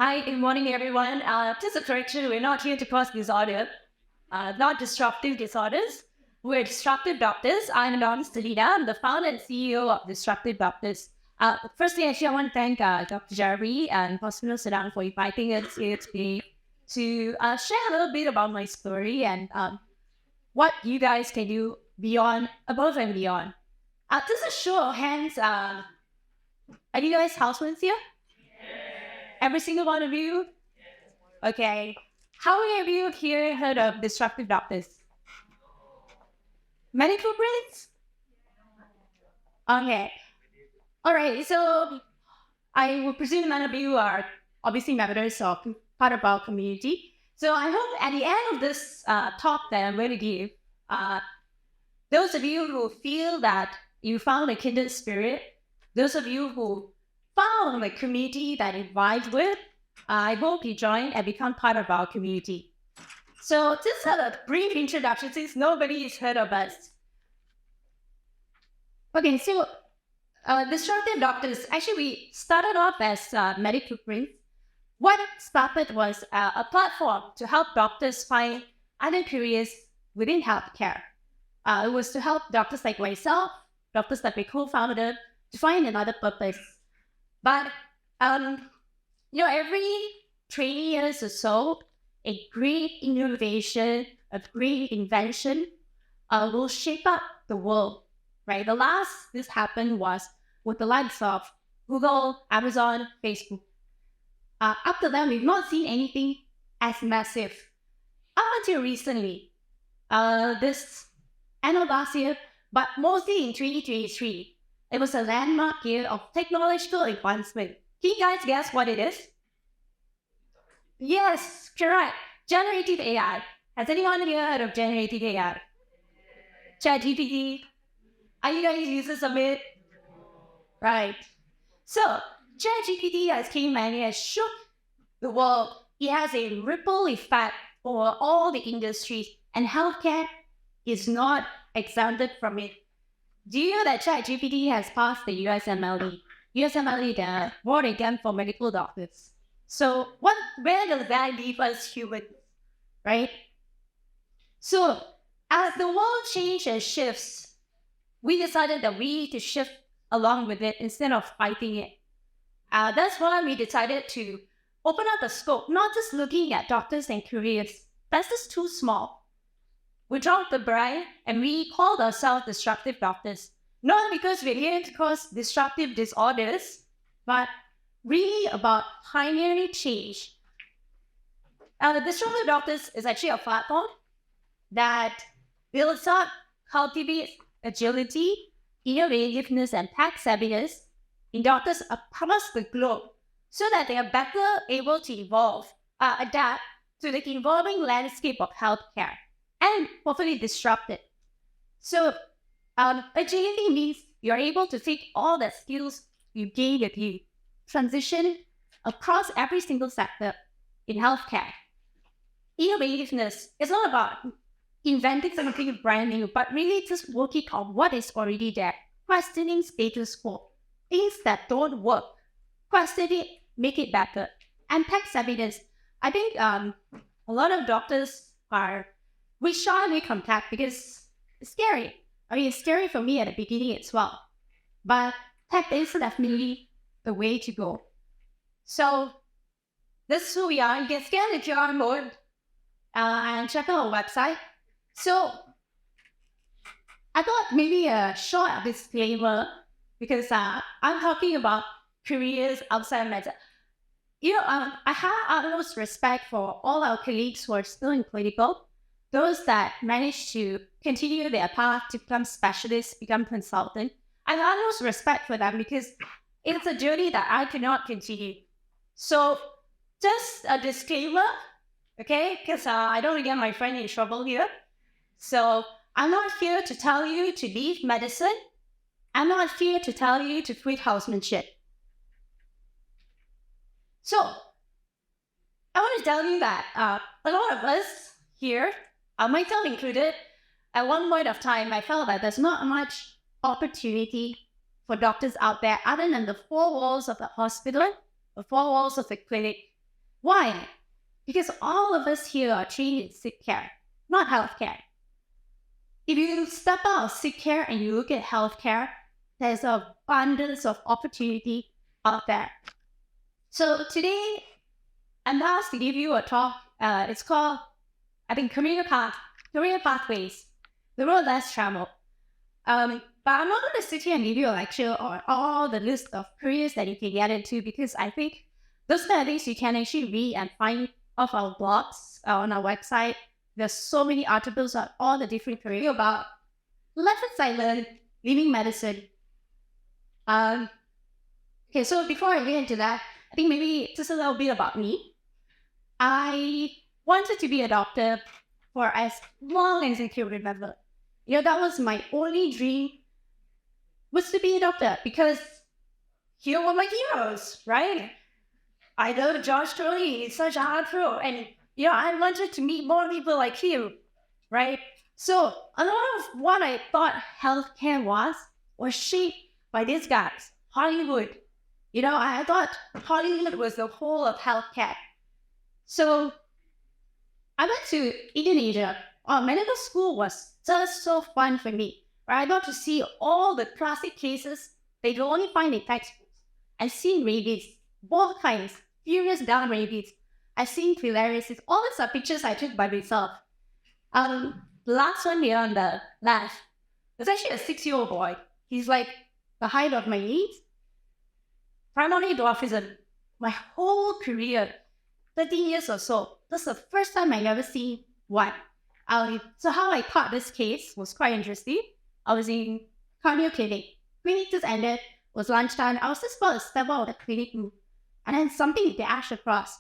Hi, good morning, everyone. Just a correction, we're not here to cause disorder, not disruptive disorders. We're Disruptive Doctors. I'm Dr. Selina. I'm the founder and CEO of Disruptive Doctors. Firstly, actually, I want to thank Dr. Jerry and Hospital Sudan for inviting us here today to share a little bit about my story and what you guys can do beyond, above and beyond. Just a show of hands, are you guys households here? Every single one of you? Okay. How many of you here heard of Disruptive Doctors? Many footprints? Okay. All right. So I would presume none of you are obviously members of part of our community. So I hope at the end of this talk that I'm going to give, those of you who feel that you found a kindred spirit, those of you who found a community that you vibe with, I hope you join and become part of our community. So just a brief introduction since nobody has heard of us. Okay, so Disruptive Doctors, actually we started off as medical print. What started was a platform to help doctors find other careers within healthcare. It was to help doctors like myself, doctors that we co-founded, to find another purpose. But every 20 years or so, a great innovation, a great invention will shape up the world, right? The last this happened was with the likes of Google, Amazon, Facebook. Up to then, we've not seen anything as massive. Up until recently, this end of last year, but mostly in 2023, it was a landmark year of technological advancement. Can you guys guess what it is? Yes, correct. Generative AI. Has anyone here heard of generative AI? ChatGPT. Are you guys users of it? Right. So, ChatGPT has came and it has shook the world. It has a ripple effect over all the industries, and healthcare is not exempted from it. Do you know that ChatGPT has passed the USMLE? USMLE, the board exam for medical doctors. So where does that leave us humans, right? So as the world changes and shifts, we decided that we need to shift along with it instead of fighting it. That's why we decided to open up the scope, not just looking at doctors and careers. That's just too small. We dropped the brand and we called ourselves Disruptive Doctors. Not because we're here to cause disruptive disorders, but really about pioneering change. The Disruptive Doctors is actually a platform that builds up, cultivates agility, innovativeness, and tech savviness in doctors across the globe so that they are better able to adapt to the evolving landscape of healthcare and hopefully disrupt it. So agility means you're able to take all the skills you gain with you, transition across every single sector in healthcare. Innovativeness is not about inventing something brand new, but really just working on what is already there, questioning status quo, things that don't work, question it, make it better. And tech savviness, I think a lot of doctors we shy away from tech because it's scary. I mean, it's scary for me at the beginning as well. But tech is definitely the way to go. So this is who we are. You can scan the QR code and check out our website. So I thought maybe a short disclaimer because I'm talking about careers outside medicine. I have utmost respect for all our colleagues who are still in clinical, those that manage to continue their path to become specialists, become consultant. I have utmost respect for them because it's a journey that I cannot continue. So just a disclaimer, okay? Because I don't want to get my friend in trouble here. So I'm not here to tell you to leave medicine. I'm not here to tell you to quit housemanship. So I want to tell you that a lot of us here, myself included, at one point of time, I felt that there's not much opportunity for doctors out there other than the four walls of the hospital, the four walls of the clinic. Why? Because all of us here are trained in sick care, not healthcare. If you step out of sick care and you look at healthcare, there's an abundance of opportunity out there. So today, I'm asked to give you a talk. It's called, I think, Career Pathways, the road less traveled. But I'm not going to sit here and give you a lecture on all the list of careers that you can get into, because I think those are things you can actually read and find off our blogs on our website. There's so many articles on all the different careers about lessons I learned leaving medicine. Okay, so before I get into that, I think maybe just a little bit about me. I wanted to be a doctor for as long as I can remember. That was my only dream, was to be a doctor, because here were my heroes, right? I know Josh Trolley is such a heartthrob, and I wanted to meet more people like him, right? So a lot of what I thought healthcare was shaped by these guys, Hollywood. I thought Hollywood was the whole of healthcare. So I went to Indonesia. Medical school was just so fun for me, right? I got to see all the classic cases that you only find in textbooks. I've seen rabies, both kinds, furious down rabies. I've seen filariasis. All these are pictures I took by myself. The last one here on the left, there's actually a 6-year-old boy. He's like the height of my knees. Primary dwarfism. My whole career, 13 years or so, this is the first time I ever seen one. So how I caught this case was quite interesting. I was in cardio clinic. Clinic just ended. It was lunchtime. I was just about to step out of the clinic room, and then something dashed across.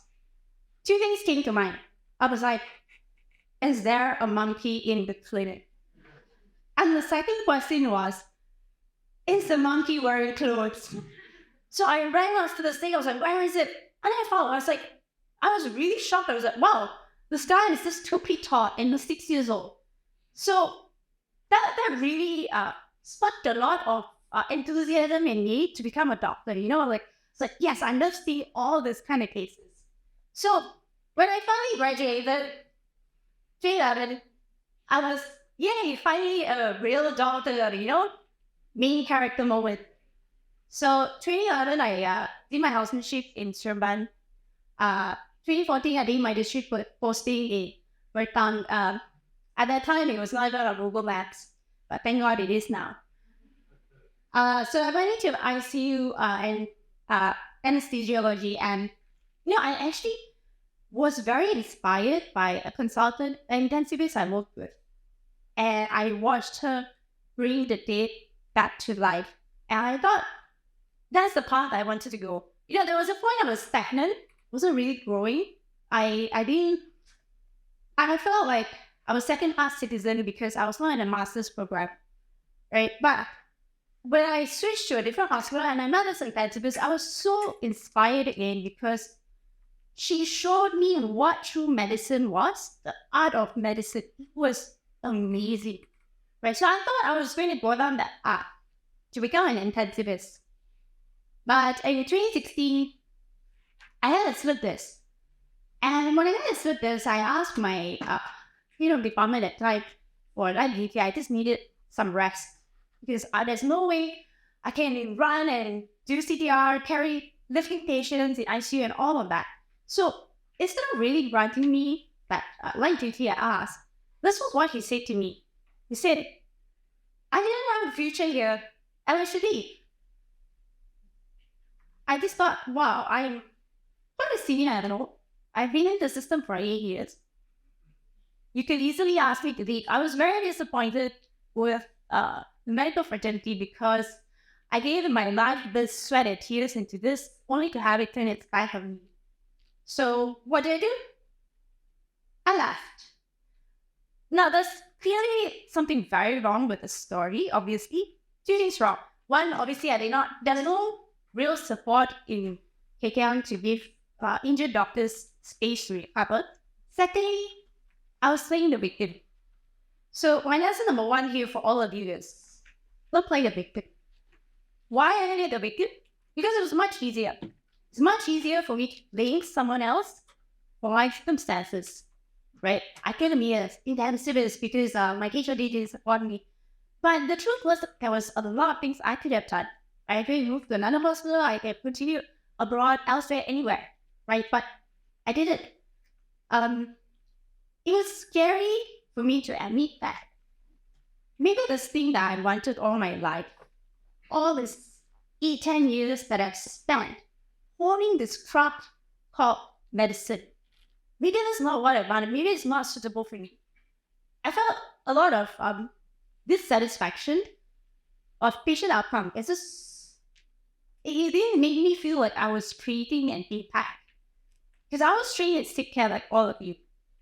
2 things came to mind. I was like, is there a monkey in the clinic? And the second question was, is the monkey wearing clothes? So I ran up to the stage. I was like, where is it? And I was really shocked. I was like, wow, this guy is just 2 feet tall and he's 6 years old. So that really sparked a lot of enthusiasm in me to become a doctor. It's like, yes, I love seeing all these kind of cases. So when I finally graduated, 2011, I was, finally a real doctor, main character moment. So 2011, I did my housemanship in Seremban. 2014, I did my district posting in Bertang. At that time, it was not even on Google Maps, but thank God it is now. So I went into ICU and anesthesiology, and I actually was very inspired by a consultant, an intensivist I worked with, and I watched her bring the dead back to life, and I thought that's the path I wanted to go. There was a point I was stagnant, wasn't really growing. I felt like I was second-class citizen because I was not in a master's program, right? But when I switched to a different hospital and I met this intensivist, I was so inspired again because she showed me what true medicine was, the art of medicine. It was amazing, right? So I thought I was going to go down that path to become an intensivist. But in 2016, I had a slip disc. And when I had a slip disc, I asked my department at time for IDT. I just needed some rest because there's no way I can run and do CTR, carry lifting patients in ICU and all of that. So instead of really granting me that light duty I asked, this was what he said to me. He said, I didn't have a future here, and I should leave. I just thought, wow, I'm quite a senior adult. I've been in the system for 8 years. You could easily ask me to leave. I was very disappointed with the medical fraternity because I gave my life, this sweat and tears into this, only to have it turn its back on me. So what did I do? I left. Now, there's clearly something very wrong with the story, obviously. 2 things wrong. One, obviously, there's no real support in KKM to give injured doctors space to recover. Secondly, I was playing the victim. So my lesson number 1 here for all of you is, don't play the victim. Why I played the victim? Because it was much easier. It's much easier for me to blame someone else for my circumstances, right? I couldn't be as intensive as because my HOD didn't support me. But the truth was, there was a lot of things I could have done. I could move to another hospital. I could continue abroad, elsewhere, anywhere, right? But I didn't. It was scary for me to admit that. Maybe this thing that I wanted all my life, all this 10 years that I've spent holding this craft called medicine, maybe that's not what I wanted. Maybe it's not suitable for me. I felt a lot of dissatisfaction of patient outcome. It didn't make me feel like I was creating an impact. Because I was trained to take care like all of you.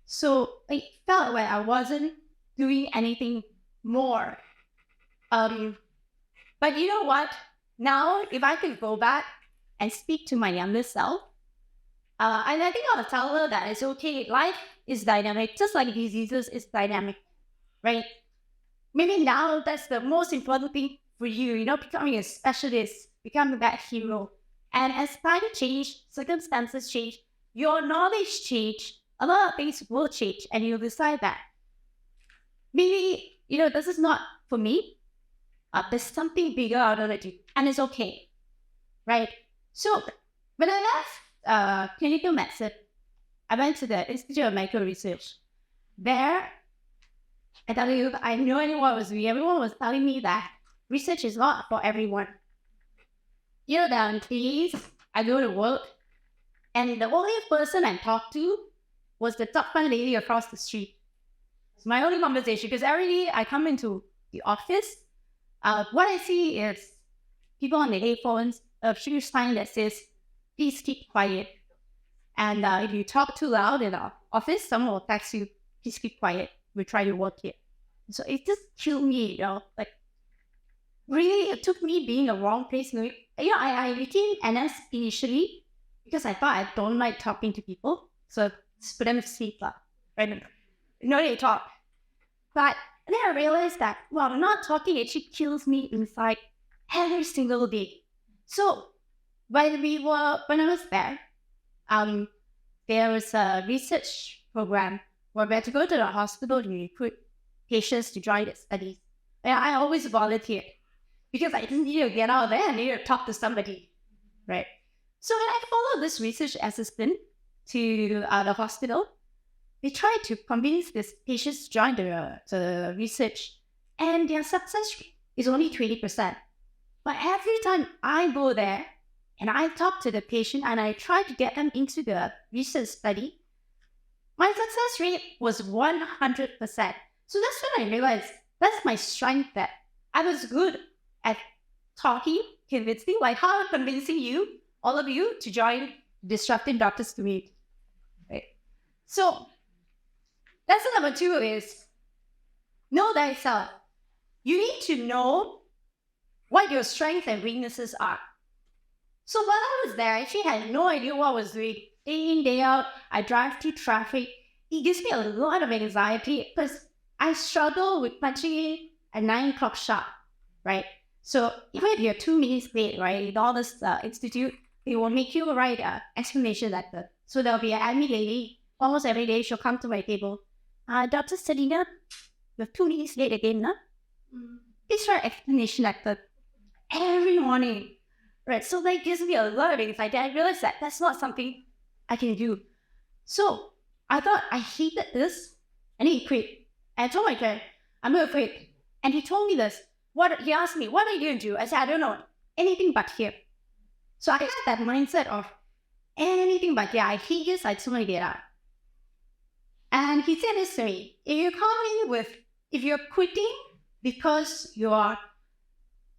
So I felt like I wasn't doing anything more. But you know what? Now, if I could go back and speak to my younger self, and I think I'll tell her that it's okay. Life is dynamic, just like diseases is dynamic, right? Maybe now that's the most important thing for you, becoming a specialist, becoming that hero. And as time change, circumstances change, your knowledge change, a lot of things will change, and you'll decide that maybe, this is not for me. There's something bigger out of it, and it's okay, right? So when I left clinical medicine, I went to the Institute of Medical Research. There, I tell you, I knew what I was doing. Everyone was telling me that research is not for everyone. There are days I go to work, and the only person I talked to was the top one lady across the street. It's my only conversation, because every day I come into the office, what I see is people on their headphones, a huge sign that says, please keep quiet. And if you talk too loud in the office, someone will text you, please keep quiet. We'll try to work here. So it just killed me, like really it took me being in the wrong place. I became NS initially because I thought I don't like talking to people. So just put them to sleep, right? They talk. But then I realized that, not talking actually kills me inside every single day. So when I was there, there was a research program where we had to go to the hospital and recruit patients to join the studies. And I always volunteered because I didn't need to get out of there. I needed to talk to somebody, right? So when I followed this research assistant to the hospital, we tried to convince these patients to join the research, and their success rate is only 20%. But every time I go there and I talk to the patient and I try to get them into the research study, my success rate was 100%. So that's when I realized that's my strength, that I was good at talking, convincing, like how I'm convincing you, all of you, to join Disruptive Doctors to meet. Right? So lesson number 2 is know thyself. You need to know what your strengths and weaknesses are. So while I was there, I actually had no idea what I was doing. Day in, day out, I drive through traffic. It gives me a lot of anxiety because I struggle with punching in at 9 o'clock sharp, right? So even if you're 2 minutes late, right, in all this institute, they will make you write an explanation letter. So there'll be an admin lady, almost every day, she'll come to my table. Dr. Selina, you're 2 minutes late again, huh? Please write explanation letter every morning, right? So that gives me a lot of anxiety. I realized that that's not something I can do. So I thought I hated this, and he quit. And I told my friend, I'm going to quit. And he told me this. He asked me, what are you going to do? I said, I don't know. Anything but here. So I had that mindset of anything but here. I hate this. I just want to get out. And he said this to me. If you're quitting because you are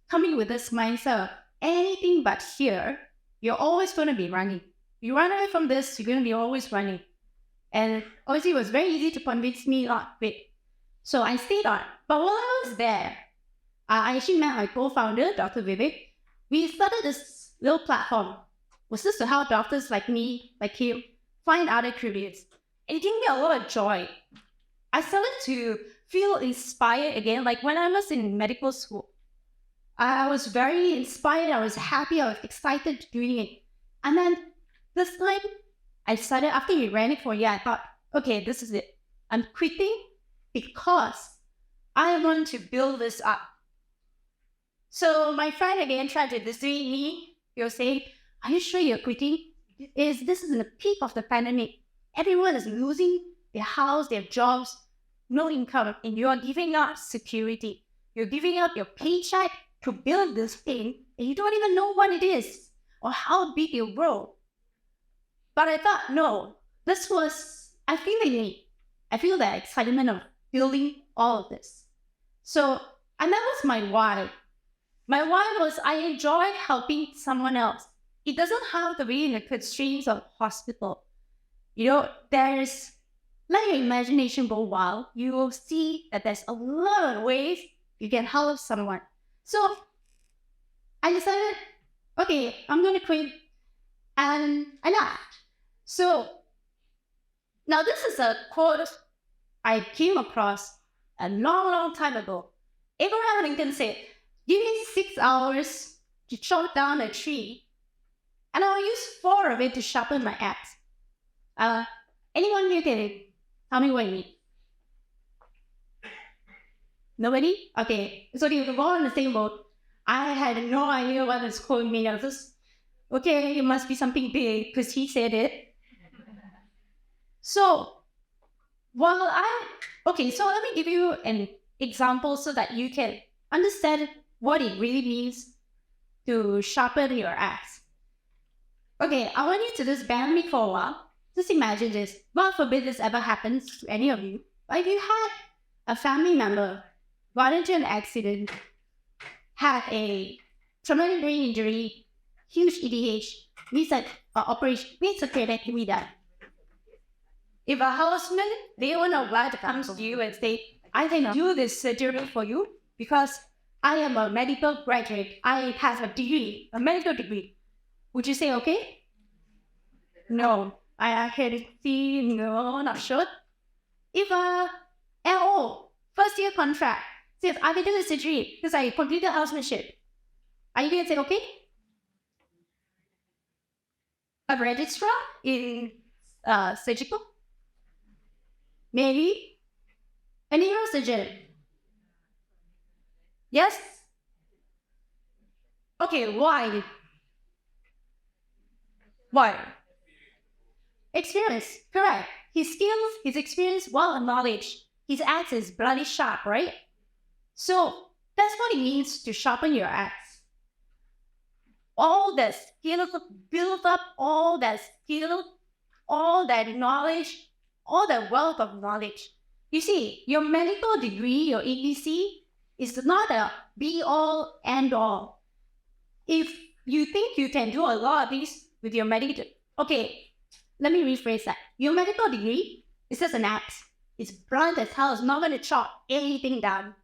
coming with this mindset of anything but here, you're always going to be running. You run away from this, you're going to be always running. And obviously, it was very easy to convince me not to quit. So I stayed on. But while I was there, I actually met my co-founder, Dr. Vivek. We started this little platform. Was this to help doctors like me, like you, find other careers? And it gave me a lot of joy. I started to feel inspired again. Like when I was in medical school, I was very inspired. I was happy. I was excited doing it. And then this time, I decided after we ran it for a year, I thought, okay, this is it. I'm quitting because I want to build this up. So my friend again tried to dissuade me. He was saying, are you sure you're quitting? This is in the peak of the pandemic. Everyone is losing their house, their jobs, no income, and you're giving up security. You're giving up your paycheck to build this thing, and you don't even know what it is or how big it'll grow. But I thought, no, I feel that excitement of building all of this. So, and that was my why. My why was I enjoy helping someone else. It doesn't have to be in the constraints of hospital. Let your imagination go wild. You will see that there's a lot of ways you can help someone. So I decided, okay, I'm going to quit. And I laughed. So now this is a quote I came across a long, long time ago. Abraham Lincoln said, give me 6 hours to chop down a tree, and I'll use 4 of it to sharpen my axe. Anyone here can tell me what you mean? Nobody? Okay, so we're all in the same boat. I had no idea what this quote means. I was just, okay, it must be something big because he said it. So let me give you an example so that you can understand what it really means to sharpen your axe. Okay, I want you to just bear me for a while. Just imagine this. God forbid this ever happens to any of you. But if you had a family member got into an accident, had a traumatic brain injury, huge EDH, needs an operation, needs a cardiac done. If a houseman, they own a wife comes to you and say, I can do this surgery for you because I am a medical graduate. I have a degree, a medical degree. Would you say okay? No. I can see, no, not sure. If a LO, first year contract, says, I can do the surgery because I completed housemanship, are you going to say okay? A registrar in surgical? Maybe. A neurosurgeon? Yes? Okay, why? Why? Experience, correct. His skills, his experience, well knowledge. His axe is bloody sharp, right? So that's what it means to sharpen your axe. All that skill, build up all that skill, all that knowledge, all that wealth of knowledge. You see, your medical degree, your ABC, is not a be-all, end-all. If you think you can do a lot of these with your medical, okay, let me rephrase that. Your medical degree is just an axe. It's blunt as hell. It's not going to chop anything down.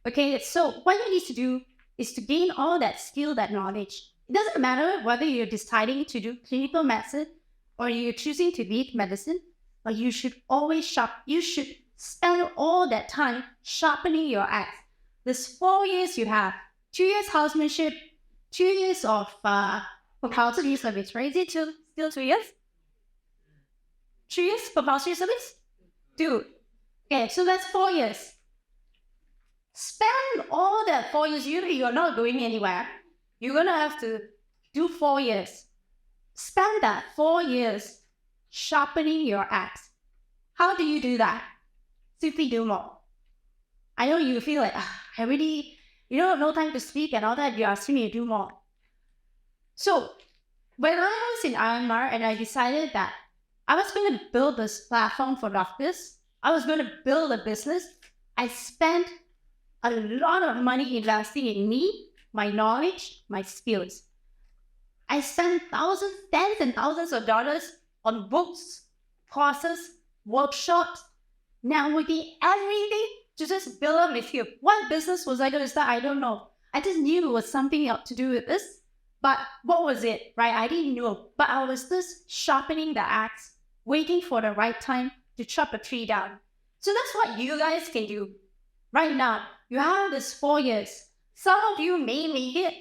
Okay, so what you need to do is to gain all that skill, that knowledge. It doesn't matter whether you're deciding to do clinical medicine or you're choosing to lead medicine, but you should you should spend all that time sharpening your axe. There's 4 years you have. 2 years housemanship, 2 years of compulsory service, right? Is it still 2 years? 3 years compulsory service? 2. Okay, so that's 4 years. Spend all that 4 years. You're not going anywhere. You're going to have to do 4 years. Spend that 4 years sharpening your axe. How do you do that? Simply do more. I know you feel like, no time to sleep and all that. You're asking me to do more. So when I was in IMR and I decided that I was going to build this platform for doctors, I was going to build a business, I spent a lot of money investing in me, my knowledge, my skills. I spent tens and thousands of dollars on books, courses, workshops, networking, everything to just build up my skill. What business was I going to start? I don't know. I just knew it was something to do with this. But what was it, right? I didn't know. But I was just sharpening the axe, waiting for the right time to chop a tree down. So that's what you guys can do. Right now, you have this 4 years. Some of you may make it,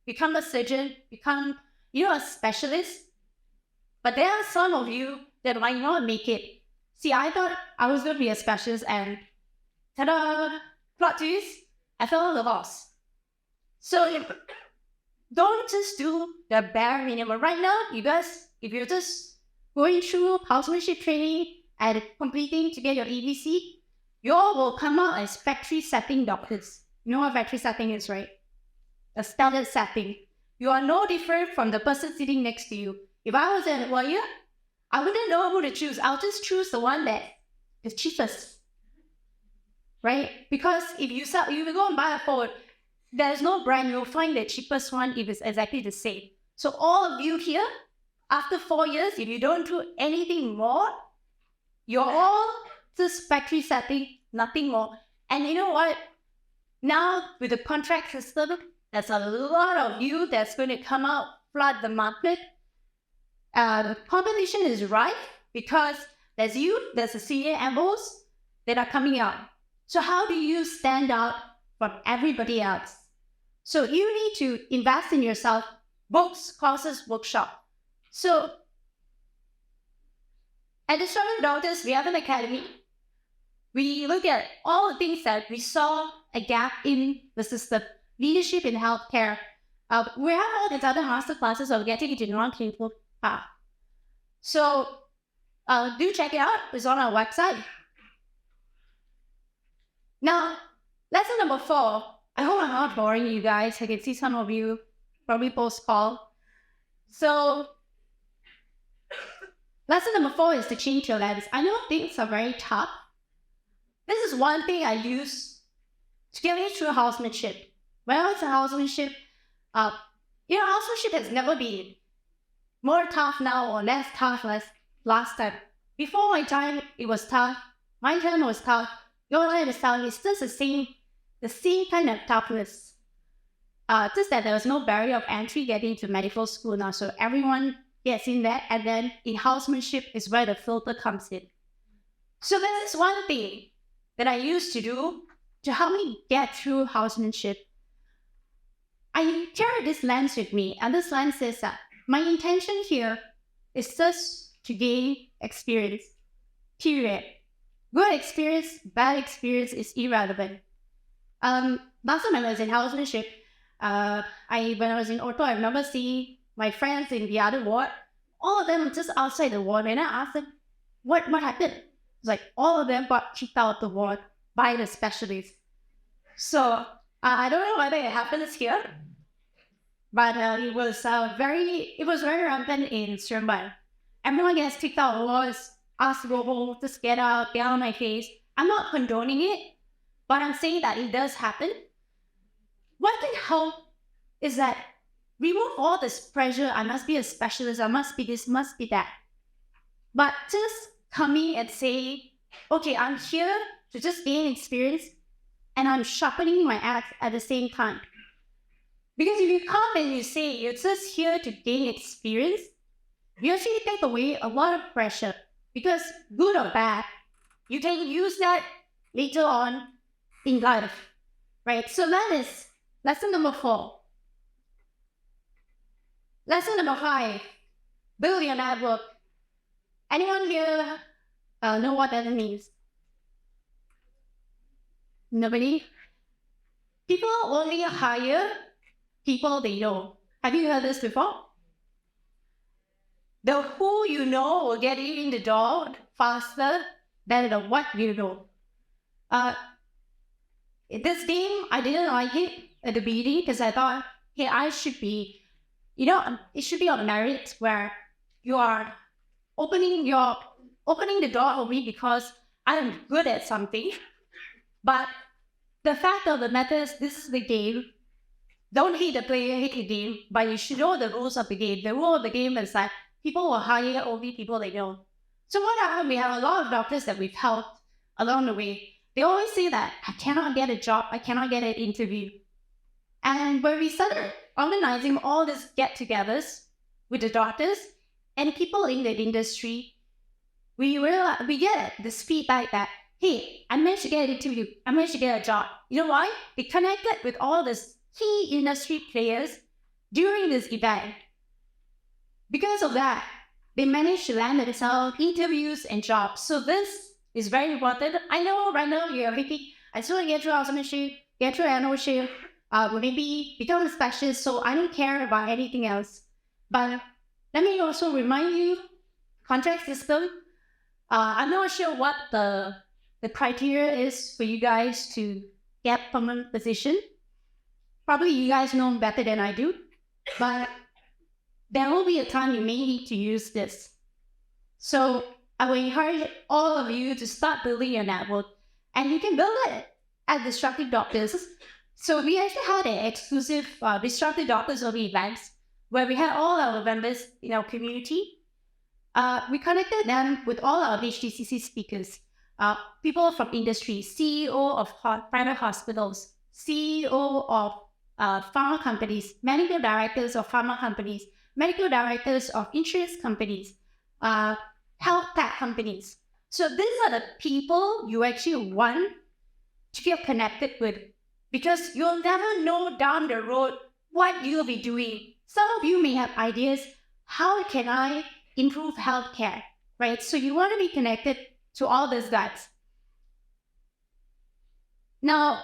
become a surgeon, become, a specialist. But there are some of you that might not make it. See, I thought I was going to be a specialist, and ta-da, plot twist, I fell on the horse. So don't just do the bare minimum. Right now, you guys, if you're just going through housemanship training and completing to get your ABC, you all will come out as factory setting doctors. You know what factory setting is, right? A standard setting. You are no different from the person sitting next to you. If I was an employer, I wouldn't know who to choose. I'll just choose the one that is cheapest, right? Because if you go and buy a phone, there's no brand. You'll find the cheapest one if it's exactly the same. So all of you here, after 4 years, if you don't do anything more, you're all just factory setting, nothing more. And you know what? Now with the contract system, there's a lot of you that's going to come out, flood the market. Competition is rife because there's the senior MOs that are coming out. So how do you stand out from everybody else? So you need to invest in yourself, books, courses, workshop. So at Disruptive Doctors, we have an academy. We look at all the things that we saw a gap in the system, leadership in healthcare. We have all these other master classes of getting into non-clinical path. So do check it out. It's on our website. Now, lesson number 4. I hope I'm not boring you guys. I can see some of you probably post-call. So lesson number 4 is to change your lens. I know things are very tough. This is one thing I use to get me through housemanship. When I was in housemanship, housemanship has never been more tough now or less tough as last time. Before my time, it was tough. My time was tough. Your time is tough. It's just the same kind of toughness. Just that there was no barrier of entry getting to medical school now. So everyone gets in there, and then in housemanship is where the filter comes in. So there is one thing that I used to do to help me get through housemanship. I carry this lens with me, and this lens says that my intention here is just to gain experience, period. Good experience, bad experience is irrelevant. Last time I was in housemanship, when I was in ortho, I remember seeing my friends in the other ward. All of them were just outside the ward, and I asked them, what happened? It's like all of them got kicked out of the ward by the specialist. So I don't know whether it happens here, but it was very rampant in Seremban. Everyone gets kicked out of the ward, asked to go home, just get out of my face. I'm not condoning it, but I'm saying that it does happen. What can help is that remove all this pressure. I must be a specialist. I must be this, must be that. But just coming and saying, okay, I'm here to just gain experience, and I'm sharpening my axe at the same time. Because if you come and you say you're just here to gain experience, you actually take away a lot of pressure. Because good or bad, you can use that later on in life, right? So that is lesson number 4. Lesson number 5, build your network. Anyone here know what that means? Nobody? People only hire people they know. Have you heard this before? The who you know will get you in the door faster than the what you know. This game, I didn't like it at the beginning because I thought, hey, I should be, it should be on merit where you are opening the door for me because I'm good at something. But the fact of the matter is, this is the game. Don't hate the player, hate the game, but you should know the rules of the game. The rule of the game is that people will hire only people they know. So what happened? We have a lot of doctors that we've helped along the way. They always say that I cannot get a job, I cannot get an interview. And when we started organizing all these get-togethers with the doctors and people in the industry, we get this feedback that, hey, I managed to get an interview, I managed to get a job. You know why? They connected with all these key industry players during this event. Because of that, they manage to land themselves interviews and jobs. So this is very important. I know right now you're thinking, I just want to get through housemanship, get through entrepreneurship, maybe become a specialist, so I don't care about anything else. But let me also remind you, contract system, I'm not sure what the criteria is for you guys to get permanent position. Probably you guys know better than I do, but there will be a time you may need to use this. So I will encourage all of you to start building your network, and you can build it at Disruptive Doctors. So we actually had an exclusive Disruptive Doctors only events where we had all our members in our community. We connected them with all our HTCC speakers, people from industry, CEO of private hospitals, CEO of pharma companies, medical directors of pharma companies, medical directors of insurance companies, health tech companies. So these are the people you actually want to feel connected with, because you'll never know down the road what you'll be doing. Some of you may have ideas, how can I improve healthcare, right? So you want to be connected to all those guys. Now,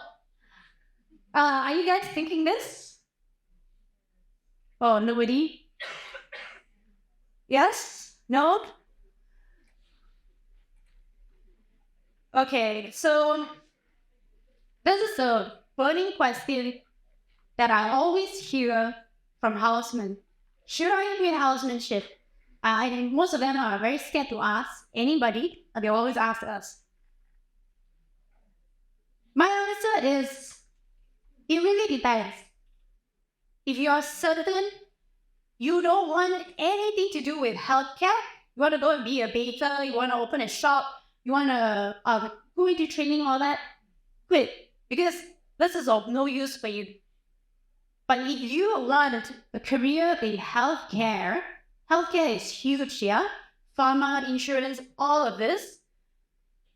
are you guys thinking this? Oh, nobody? Yes? No? Okay, so this is a burning question that I always hear from housemen. Should I be housemanship? I think most of them are very scared to ask anybody, and they always ask us. My answer is, it really depends. If you are certain you don't want anything to do with healthcare, you want to go and be a baker, you want to open a shop, you want to go into training, all that, quit, because this is of no use for you. But if you want a career in healthcare, healthcare is huge here, pharma, insurance, all of this,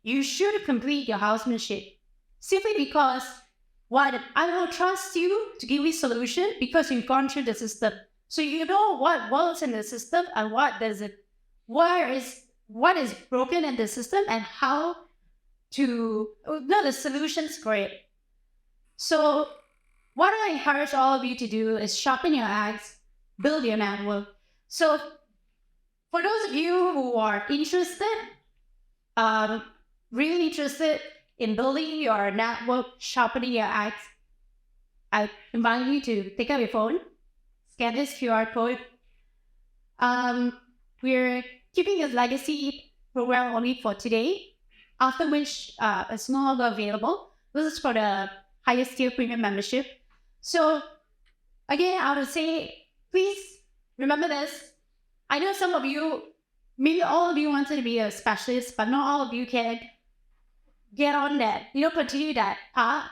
you should complete your housemanship. Simply because, one, I will trust you to give me solution because you've gone through the system. So you know what works in the system and what doesn't. What is broken in the system and how to know the solutions for it. So what I encourage all of you to do is sharpen your axe, build your network. So for those of you who are interested, really interested in building your network, sharpening your axe, I invite you to take out your phone, scan this QR code. We're keeping this legacy program only for today, after which it's no longer available. This is for the highest tier premium membership. So again, I would say, please remember this. I know some of you, maybe all of you wanted to be a specialist, but not all of you can get on that, continue that path.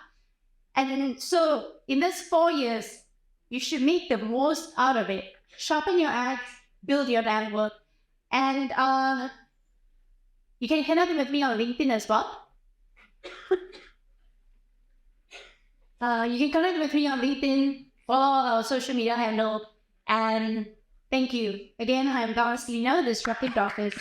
And so in this 4 years, you should make the most out of it. Sharpen your axe, build your network, and you can connect with me on LinkedIn as well. You can connect with me on LinkedIn, follow our social media handle, and thank you. Again, I'm Selina, Disruptive Doctors.